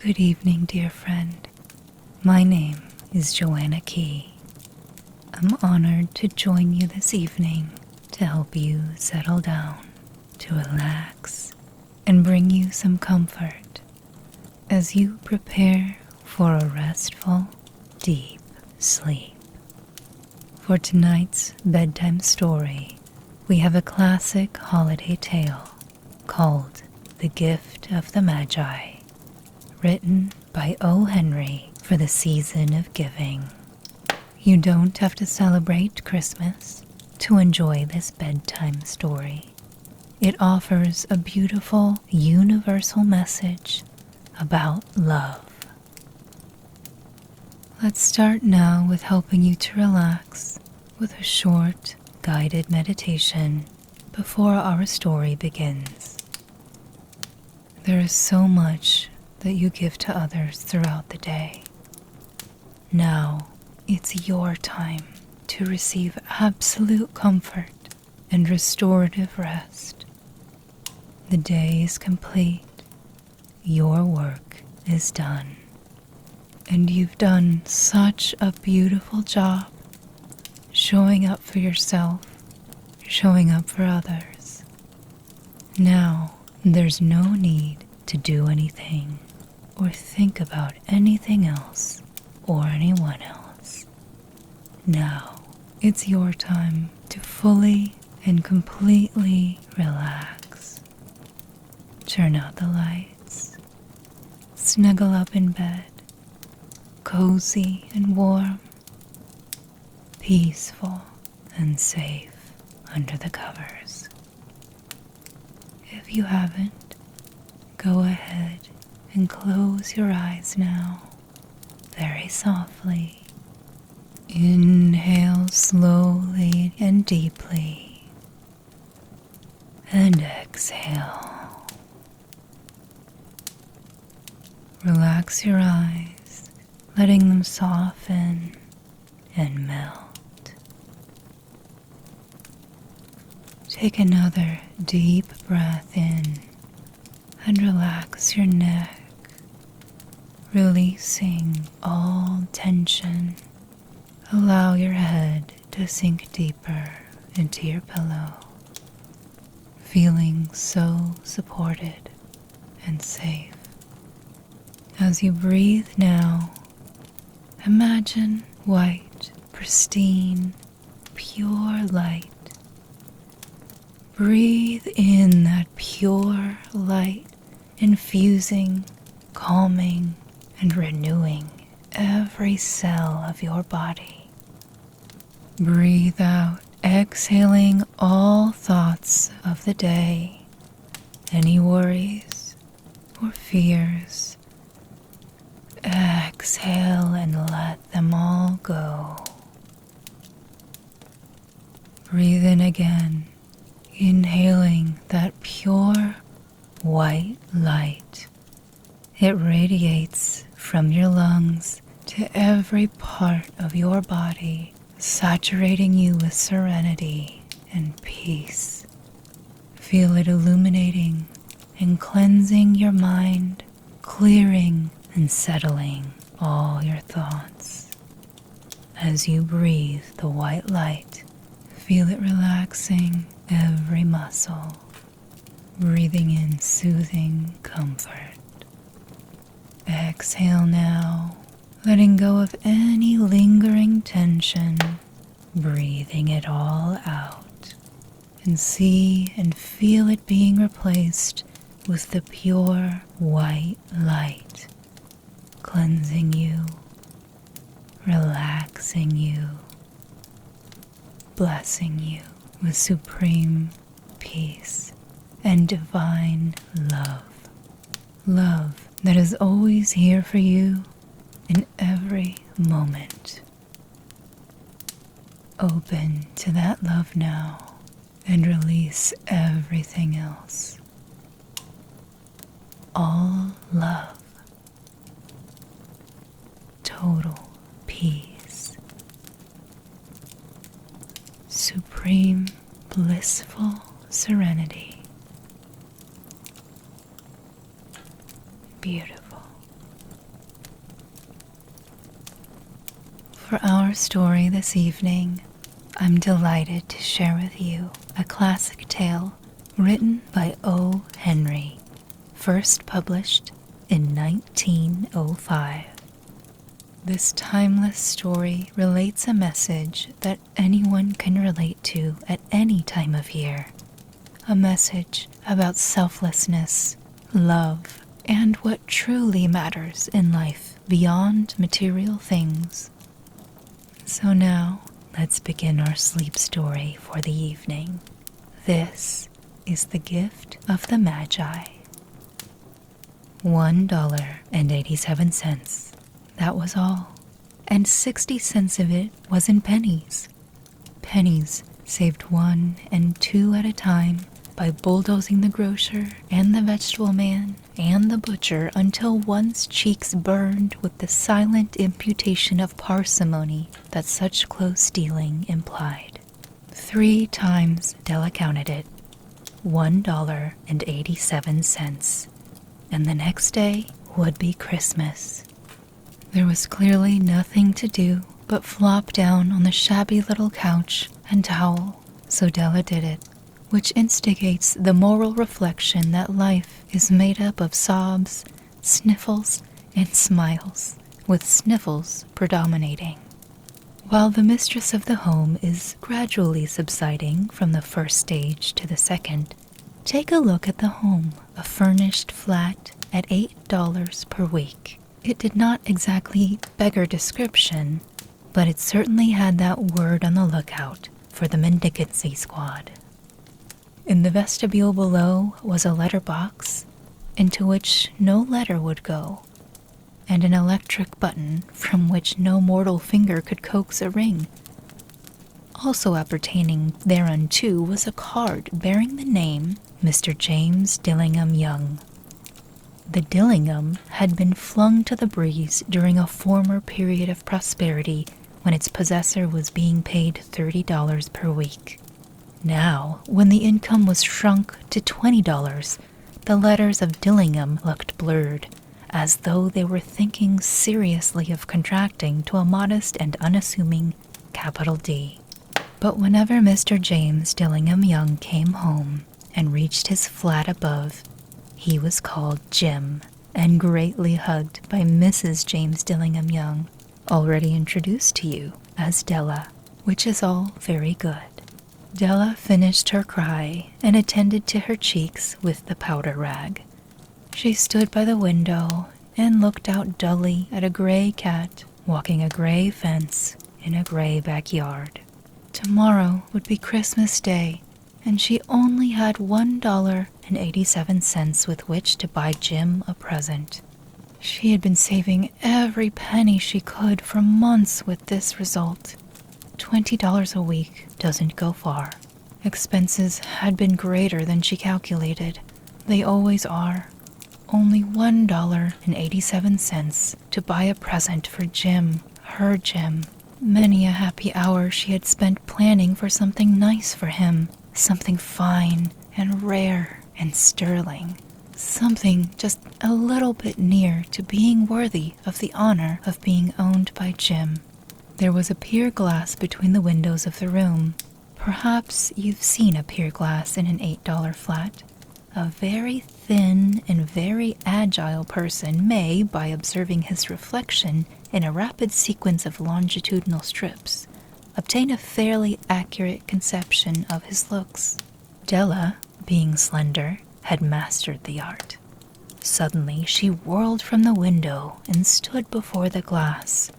Good evening, dear friend. My name is Joanna Ke. I'm honored to join you this evening to help you settle down, to relax, and bring you some comfort as you prepare for a restful, deep sleep. For tonight's bedtime story, we have a classic holiday tale called The Gift of the Magi, written by O. Henry for the season of giving. You don't have to celebrate Christmas to enjoy this bedtime story. It offers a beautiful, universal message about love. Let's start now with helping you to relax with a short, guided meditation before our story begins. There is so much that you give to others throughout the day. Now, it's your time to receive absolute comfort and restorative rest. The day is complete. Your work is done. And you've done such a beautiful job showing up for yourself, showing up for others. Now, there's no need to do anything or think about anything else or anyone else. Now, it's your time to fully and completely relax. Turn out the lights. Snuggle up in bed, cozy and warm, peaceful and safe under the covers. If you haven't, go ahead and close your eyes now, very softly. Inhale slowly and deeply, and exhale. Relax your eyes, letting them soften and melt. Take another deep breath in and relax your neck, releasing all tension. Allow your head to sink deeper into your pillow, feeling so supported and safe. As you breathe now, imagine white, pristine, pure light. Breathe in that pure light, infusing, calming, and renewing every cell of your body. Breathe out, exhaling all thoughts of the day, any worries or fears. Exhale and let them all go. Breathe in again, inhaling that pure white light. It radiates from your lungs to every part of your body, saturating you with serenity and peace. Feel it illuminating and cleansing your mind, clearing and settling all your thoughts. As you breathe the white light, feel it relaxing every muscle, breathing in soothing comfort. Exhale now, letting go of any lingering tension, breathing it all out, and see and feel it being replaced with the pure white light, cleansing you, relaxing you, blessing you with supreme peace and divine love. Love that is always here for you in every moment. Open to that love now and release everything else. All love. Total peace. Supreme blissful serenity. Beautiful. For our story this evening, I'm delighted to share with you a classic tale written by O. Henry, first published in 1905. This timeless story relates a message that anyone can relate to at any time of year. A message about selflessness, love, and what truly matters in life beyond material things. So now, let's begin our sleep story for the evening. This is The Gift of the Magi. $1.87. That was all. And 60 cents of it was in pennies. Pennies saved 1 and 2 at a time by bulldozing the grocer and the vegetable man and the butcher until one's cheeks burned with the silent imputation of parsimony that such close dealing implied. 3 times Della counted it. $1.87. And the next day would be Christmas. There was clearly nothing to do but flop down on the shabby little couch and howl, so Della did it, which instigates the moral reflection that life is made up of sobs, sniffles, and smiles, with sniffles predominating. While the mistress of the home is gradually subsiding from the first stage to the second, take a look at the home, a furnished flat at $8 per week. It did not exactly beggar description, but it certainly had that word on the lookout for the mendicancy squad. In the vestibule below was a letter box into which no letter would go, and an electric button from which no mortal finger could coax a ring. Also appertaining thereunto was a card bearing the name Mr. James Dillingham Young. The Dillingham had been flung to the breeze during a former period of prosperity when its possessor was being paid $30 per week. Now, when the income was shrunk to $20, the letters of Dillingham looked blurred, as though they were thinking seriously of contracting to a modest and unassuming capital D. But whenever Mr. James Dillingham Young came home and reached his flat above, he was called Jim and greatly hugged by Mrs. James Dillingham Young, already introduced to you as Della, which is all very good. Della finished her cry and attended to her cheeks with the powder rag. She stood by the window and looked out dully at a gray cat walking a gray fence in a gray backyard. Tomorrow would be Christmas Day, and she only had $1.87 with which to buy Jim a present. She had been saving every penny she could for months with this result. $20 a week doesn't go far. Expenses had been greater than she calculated. They always are. Only $1.87 to buy a present for Jim, her Jim. Many a happy hour she had spent planning for something nice for him, something fine and rare and sterling, something just a little bit near to being worthy of the honor of being owned by Jim. There was a pier glass between the windows of the room. Perhaps you've seen a pier glass in an $8 flat. A very thin and very agile person may, by observing his reflection in a rapid sequence of longitudinal strips, obtain a fairly accurate conception of his looks. Della, being slender, had mastered the art. Suddenly she whirled from the window and stood before the glass.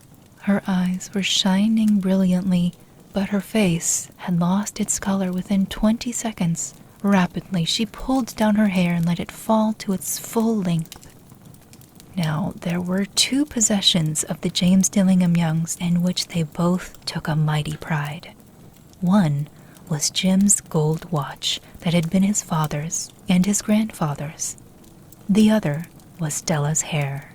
Her eyes were shining brilliantly, but her face had lost its color within 20 seconds. Rapidly, she pulled down her hair and let it fall to its full length. Now, there were two possessions of the James Dillingham Youngs in which they both took a mighty pride. One was Jim's gold watch that had been his father's and his grandfather's. The other was Della's hair.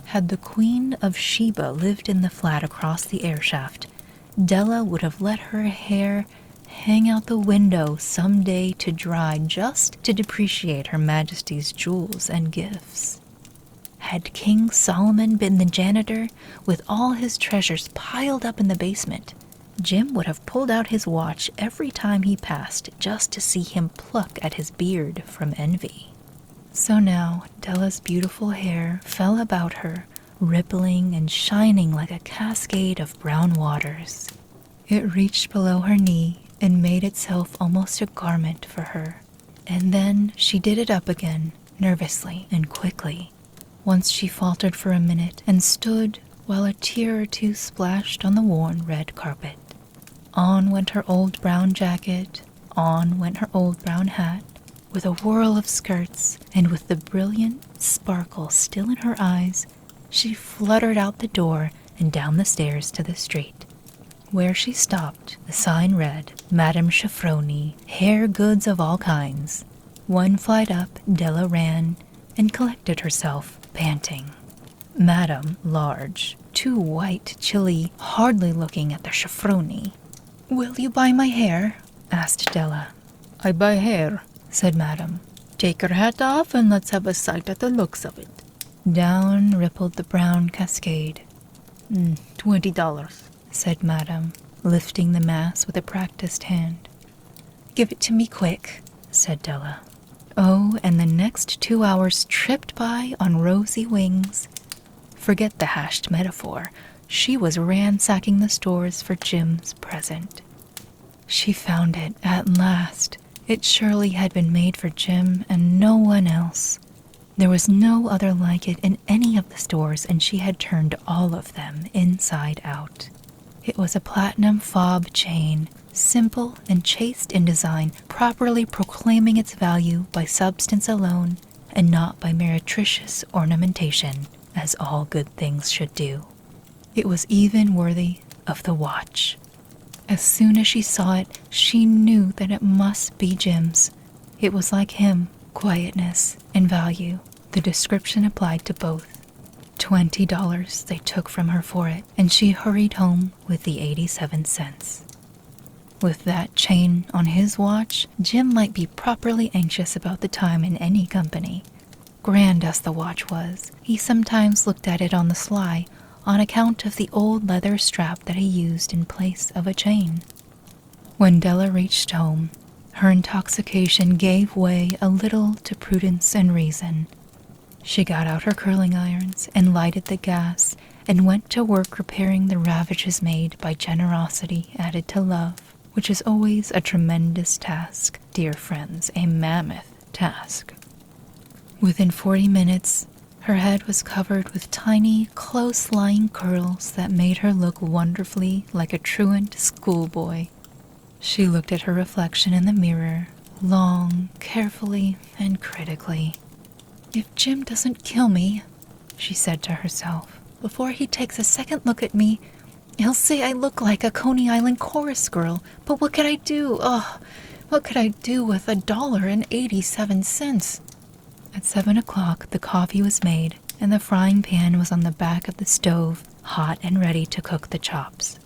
Had the Queen of Sheba lived in the flat across the airshaft, Della would have let her hair hang out the window some day to dry just to depreciate Her Majesty's jewels and gifts. Had King Solomon been the janitor, with all his treasures piled up in the basement, Jim would have pulled out his watch every time he passed just to see him pluck at his beard from envy. So now Della's beautiful hair fell about her, rippling and shining like a cascade of brown waters. It reached below her knee and made itself almost a garment for her. And then she did it up again, nervously and quickly. Once she faltered for a minute and stood while a tear or two splashed on the worn red carpet. On went her old brown jacket, on went her old brown hat, with a whirl of skirts, and with the brilliant sparkle still in her eyes, she fluttered out the door and down the stairs to the street. Where she stopped, the sign read, Madame Chiffroni, hair goods of all kinds. One flight up, Della ran and collected herself, panting. Madame, large, too white, chilly, hardly looking at the Chiffroni. "Will you buy my hair?" asked Della. "I buy hair," said Madame. "Take your hat off and let's have a sight at the looks of it." Down rippled the brown cascade. $20, said Madame, lifting the mass with a practiced hand. "Give it to me quick," said Della. Oh, and the next 2 hours tripped by on rosy wings. Forget the hashed metaphor. She was ransacking the stores for Jim's present. She found it at last. It surely had been made for Jim and no one else. There was no other like it in any of the stores, and she had turned all of them inside out. It was a platinum fob chain, simple and chaste in design, properly proclaiming its value by substance alone and not by meretricious ornamentation, as all good things should do. It was even worthy of the watch. As soon as she saw it, she knew that it must be Jim's. It was like him, quietness and value. The description applied to both. $20 they took from her for it, and she hurried home with the 87 cents. With that chain on his watch, Jim might be properly anxious about the time in any company. Grand as the watch was, he sometimes looked at it on the sly, on account of the old leather strap that he used in place of a chain. When Della reached home, her intoxication gave way a little to prudence and reason. She got out her curling irons and lighted the gas and went to work repairing the ravages made by generosity added to love, which is always a tremendous task, dear friends, a mammoth task. Within 40 minutes, her head was covered with tiny, close-lying curls that made her look wonderfully like a truant schoolboy. She looked at her reflection in the mirror, long, carefully, and critically. "If Jim doesn't kill me," she said to herself, "before he takes a second look at me, he'll say I look like a Coney Island chorus girl. But what could I do? What could I do with $1.87? At 7 o'clock, the coffee was made, and the frying pan was on the back of the stove, hot and ready to cook the chops.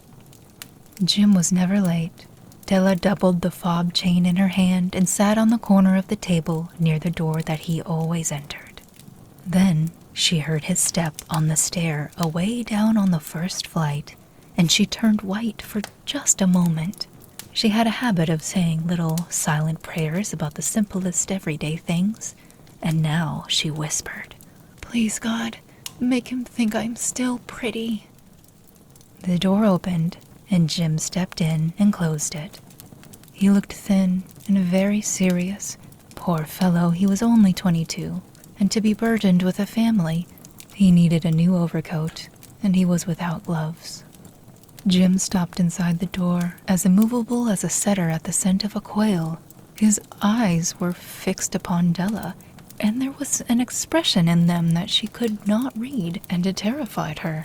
Jim was never late. Della doubled the fob chain in her hand and sat on the corner of the table near the door that he always entered. Then she heard his step on the stair away down on the first flight, and she turned white for just a moment. She had a habit of saying little silent prayers about the simplest everyday things, and now she whispered, "Please, God, make him think I'm still pretty." The door opened, and Jim stepped in and closed it. He looked thin and very serious. Poor fellow, he was only 22, and to be burdened with a family, he needed a new overcoat, and he was without gloves. Jim stopped inside the door, as immovable as a setter at the scent of a quail. His eyes were fixed upon Della, and there was an expression in them that she could not read, and it terrified her.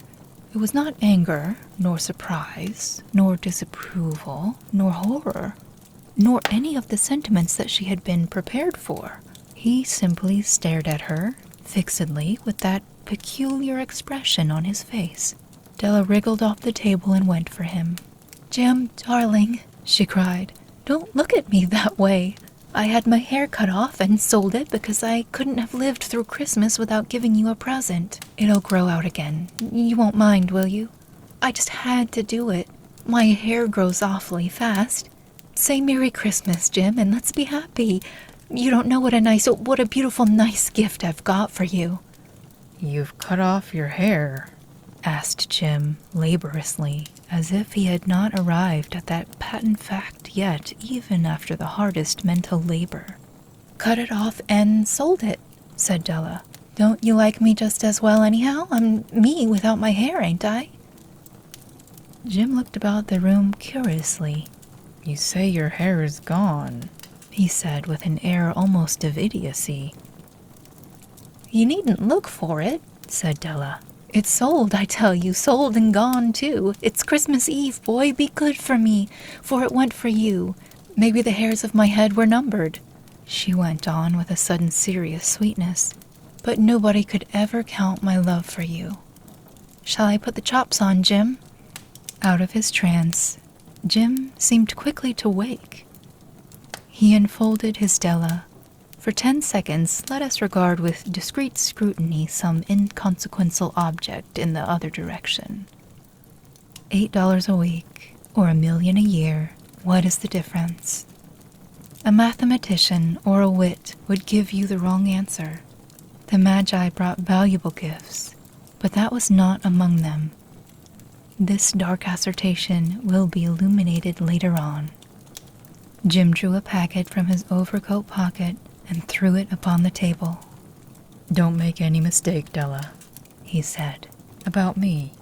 It was not anger, nor surprise, nor disapproval, nor horror, nor any of the sentiments that she had been prepared for. He simply stared at her, fixedly, with that peculiar expression on his face. Della wriggled off the table and went for him. "Jim, darling," she cried, "don't look at me that way. I had my hair cut off and sold it because I couldn't have lived through Christmas without giving you a present. It'll grow out again. You won't mind, will you? I just had to do it. My hair grows awfully fast. Say Merry Christmas, Jim, and let's be happy. You don't know what a beautiful, nice gift I've got for you. You've cut off your hair? Asked Jim laboriously, as if he had not arrived at that patent fact yet, even after the hardest mental labor. Cut it off and sold it, said Della. Don't you like me just as well anyhow? I'm me without my hair, ain't I? Jim looked about the room curiously. You say your hair is gone, he said with an air almost of idiocy. You needn't look for it, said Della. It's sold, I tell you, sold and gone, too. It's Christmas Eve, boy, be good for me, for it went for you. Maybe the hairs of my head were numbered, she went on with a sudden serious sweetness. But nobody could ever count my love for you. Shall I put the chops on, Jim? Out of his trance, Jim seemed quickly to wake. He unfolded his Della. For 10 seconds, let us regard with discreet scrutiny some inconsequential object in the other direction. $8 a week, or $1 million a year, what is the difference? A mathematician or a wit would give you the wrong answer. The Magi brought valuable gifts, but that was not among them. This dark assertion will be illuminated later on. Jim drew a packet from his overcoat pocket and threw it upon the table. Don't make any mistake, Della, he said, about me.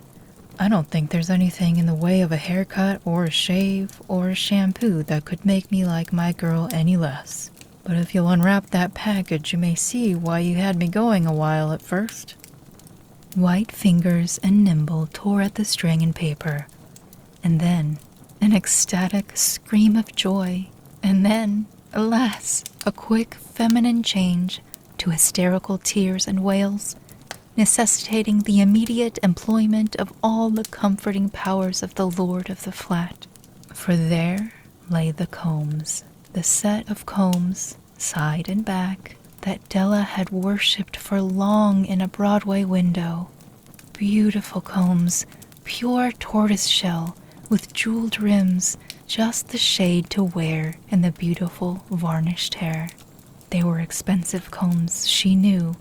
I don't think there's anything in the way of a haircut or a shave or a shampoo that could make me like my girl any less. But if you'll unwrap that package, you may see why you had me going a while at first. White fingers and nimble tore at the string and paper, and then an ecstatic scream of joy, and then, alas, a quick feminine change to hysterical tears and wails, necessitating the immediate employment of all the comforting powers of the lord of the flat. For there lay the combs, the set of combs, side and back, that Della had worshipped for long in a Broadway window. Beautiful combs, pure tortoiseshell, with jeweled rims, just the shade to wear in the beautiful varnished hair. They were expensive combs, she knew,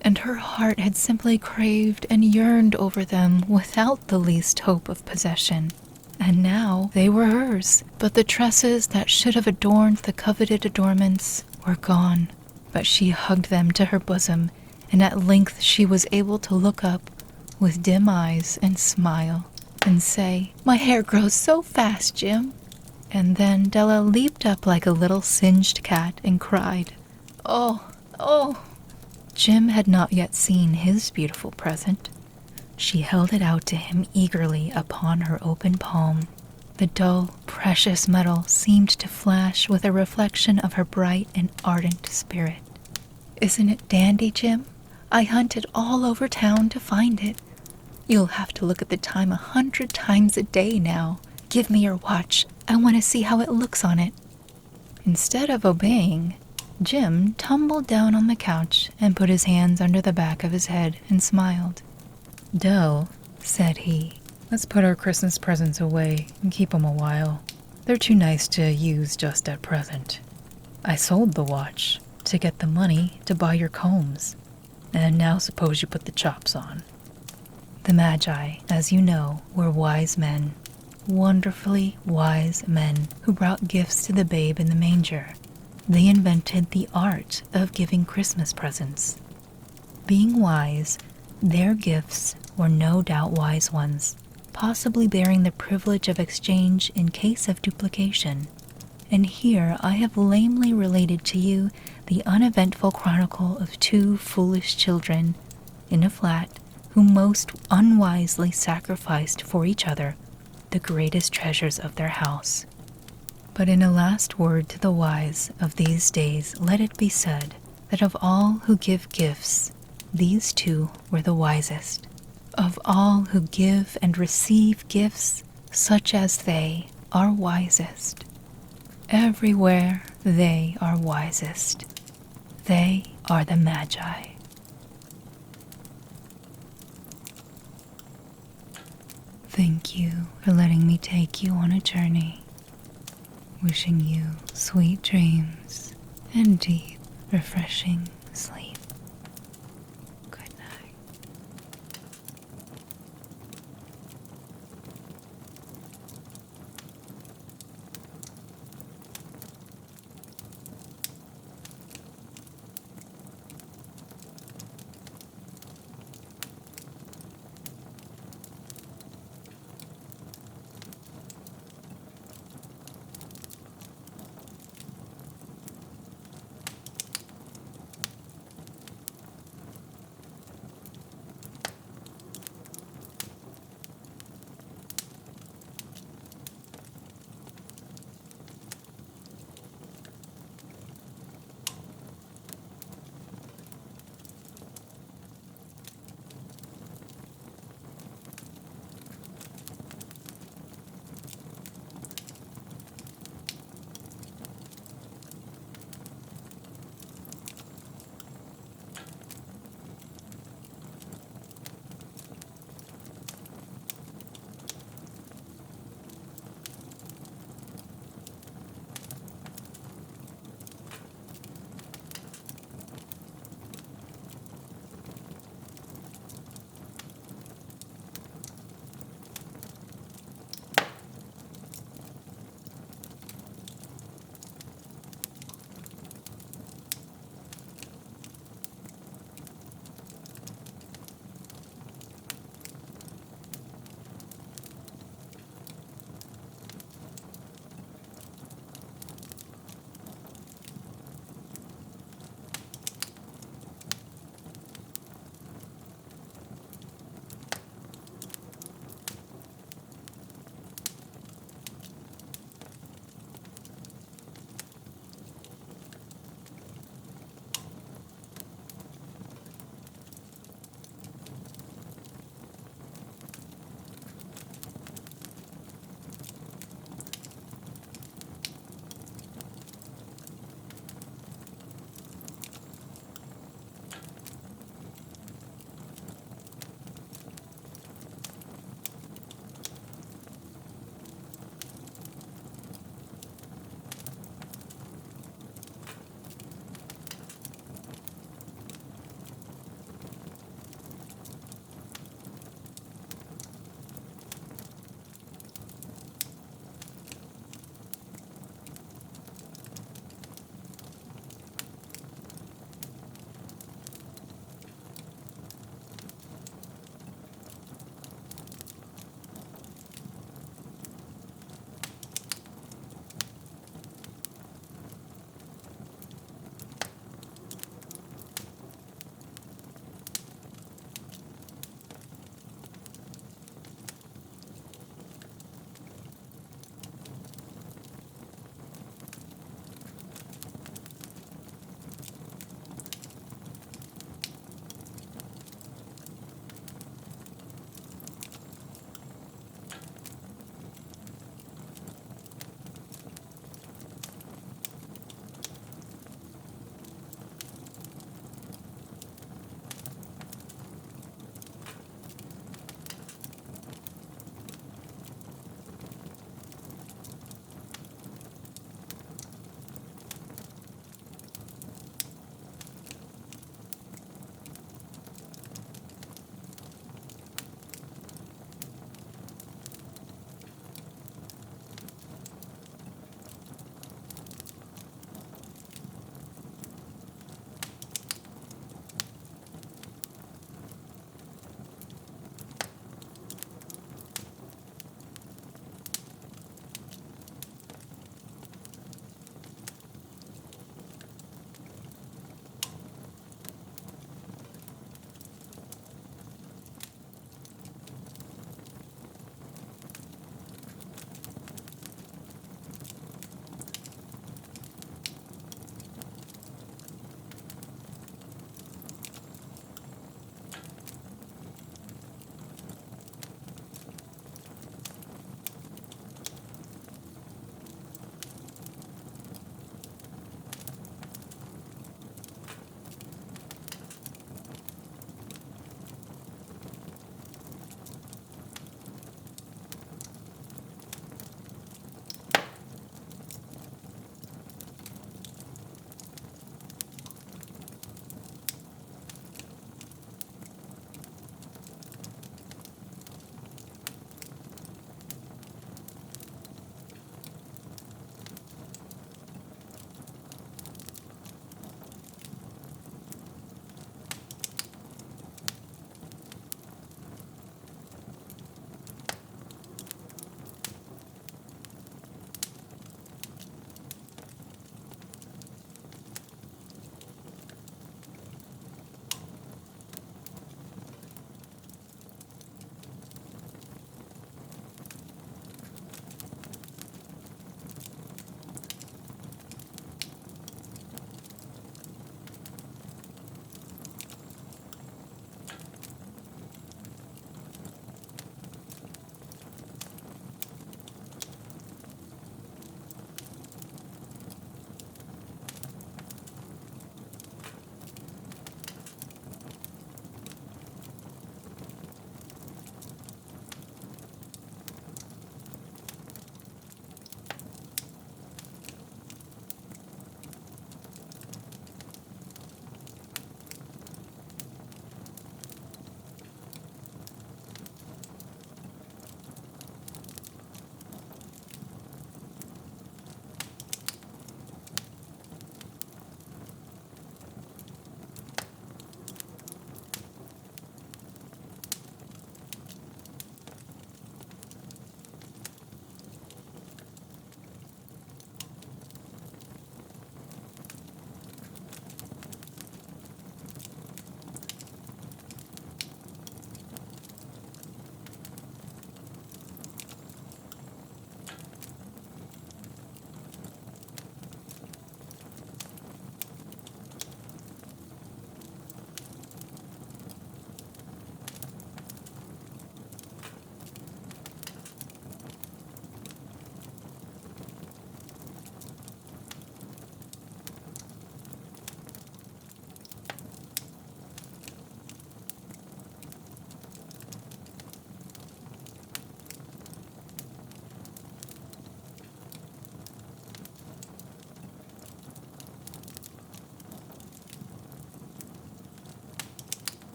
and her heart had simply craved and yearned over them without the least hope of possession. And now they were hers, but the tresses that should have adorned the coveted adornments were gone. But she hugged them to her bosom, and at length she was able to look up with dim eyes and smile and say, "My hair grows so fast, Jim." And then Della leaped up like a little singed cat and cried, "Oh, oh!" Jim had not yet seen his beautiful present. She held it out to him eagerly upon her open palm. The dull, precious metal seemed to flash with a reflection of her bright and ardent spirit. "Isn't it dandy, Jim? I hunted all over town to find it. You'll have to look at the time 100 times a day now. Give me your watch. I want to see how it looks on it." Instead of obeying, Jim tumbled down on the couch and put his hands under the back of his head and smiled. "Dell," said he, "let's put our Christmas presents away and keep 'em a while. They're too nice to use just at present. I sold the watch to get the money to buy your combs, and now suppose you put the chops on." The Magi, as you know, were wise men, wonderfully wise men who brought gifts to the babe in the manger. They invented the art of giving Christmas presents. Being wise, their gifts were no doubt wise ones, possibly bearing the privilege of exchange in case of duplication. And here I have lamely related to you the uneventful chronicle of two foolish children in a flat who most unwisely sacrificed for each other the greatest treasures of their house. But in a last word to the wise of these days, let it be said that of all who give gifts, these two were the wisest. Of all who give and receive gifts, such as they are wisest. Everywhere they are wisest. They are the Magi. Thank you for letting me take you on a journey. Wishing you sweet dreams and deep, refreshing